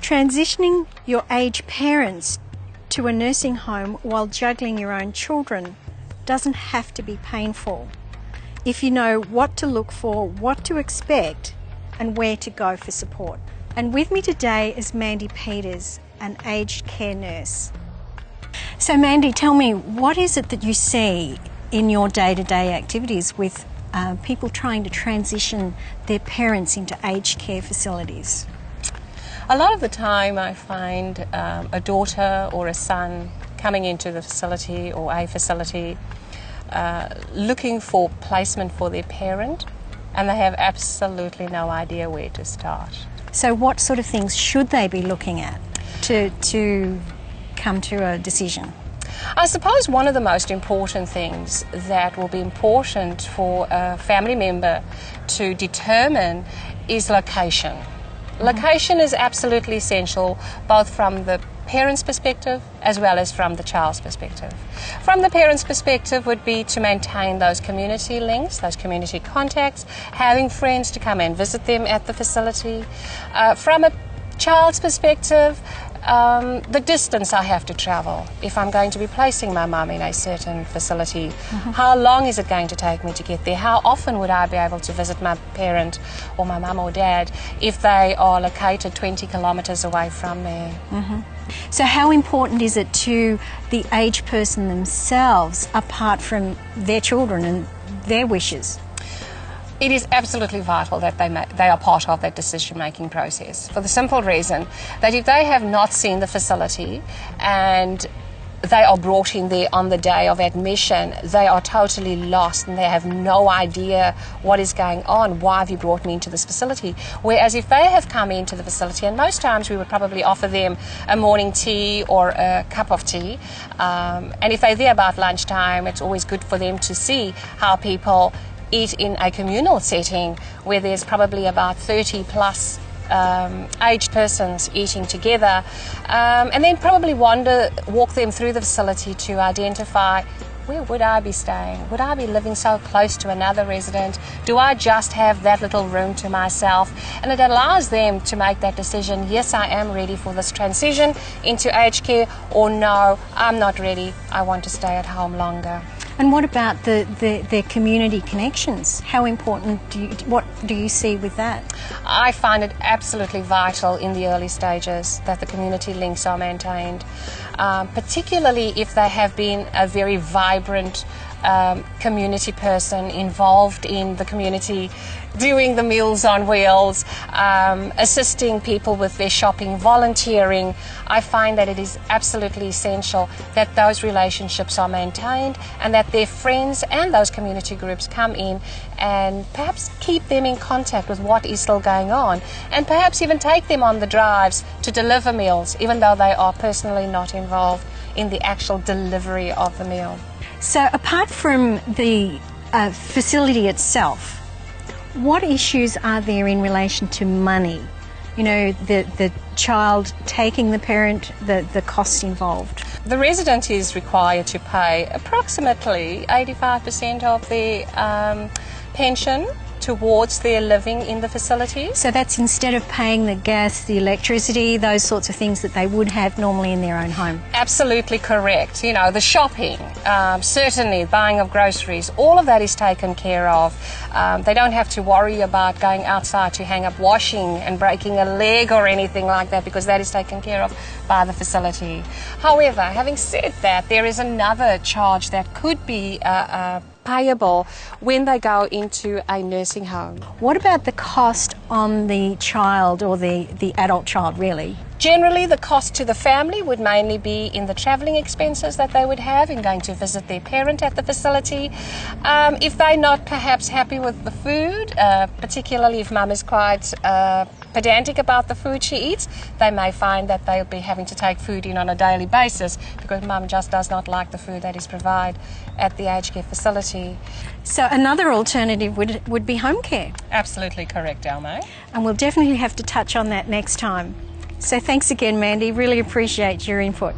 Transitioning your aged parents to a nursing home while juggling your own children doesn't have to be painful if you know what to look for, what to expect, and where to go for support. And with me today is Mandy Peters, an aged care nurse. So Mandy, tell me, what is it that you see in your day-to-day activities with people trying to transition their parents into aged care facilities? A lot of the time I find a daughter or a son coming into the facility or a facility looking for placement for their parent, and they have absolutely no idea where to start. So what sort of things should they be looking at to come to a decision? I suppose one of the most important things that will be important for a family member to determine is location. Location is absolutely essential, both from the parent's perspective as well as from the child's perspective. From the parent's perspective would be to maintain those community links, those community contacts, having friends to come and visit them at the facility. From a child's perspective, the distance I have to travel if I'm going to be placing my mum in a certain facility. How long is it going to take me to get there? How often would I be able to visit my parent or my mum or dad if they are located 20 kilometres away from me? So how important is it to the aged person themselves, apart from their children and their wishes? It is absolutely vital that they are part of that decision-making process, for the simple reason that if they have not seen the facility and they are brought in there on the day of admission, they are totally lost and they have no idea what is going on. Why have you brought me into this facility? Whereas if they have come into the facility, and most times we would probably offer them a morning tea or a cup of tea, and if they're there about lunchtime, it's always good for them to see how people eat in a communal setting where there's probably about 30 plus aged persons eating together, and then probably walk them through the facility to identify, where would I be staying? Would I be living so close to another resident? Do I just have that little room to myself? And it allows them to make that decision, yes, I am ready for this transition into aged care, or no, I'm not ready, I want to stay at home longer. And what about their community connections? How important what do you see with that? I find it absolutely vital in the early stages that the community links are maintained, particularly if they have been a very vibrant community person involved in the community, doing the Meals on Wheels, assisting people with their shopping, volunteering. I find that it is absolutely essential that those relationships are maintained and that their friends and those community groups come in and perhaps keep them in contact with what is still going on, and perhaps even take them on the drives to deliver meals, even though they are personally not involved in the actual delivery of the meal. So apart from the facility itself, what issues are there in relation to money? You know, the child taking the parent, the cost involved. The resident is required to pay approximately 85% of their pension towards their living in the facility. So that's instead of paying the gas, the electricity, those sorts of things that they would have normally in their own home? Absolutely correct. You know, the shopping, certainly buying of groceries, all of that is taken care of. They don't have to worry about going outside to hang up washing and breaking a leg or anything like that, because that is taken care of by the facility. However, having said that, there is another charge that could be payable when they go into a nursing home. What about the cost on the child, or the adult child really? Generally, the cost to the family would mainly be in the travelling expenses that they would have in going to visit their parent at the facility. If they're not perhaps happy with the food, particularly if mum is quite pedantic about the food she eats, they may find that they'll be having to take food in on a daily basis because mum just does not like the food that is provided at the aged care facility. So another alternative would be home care. Absolutely correct, Elmo. And we'll definitely have to touch on that next time. So thanks again, Mandy. Really appreciate your input.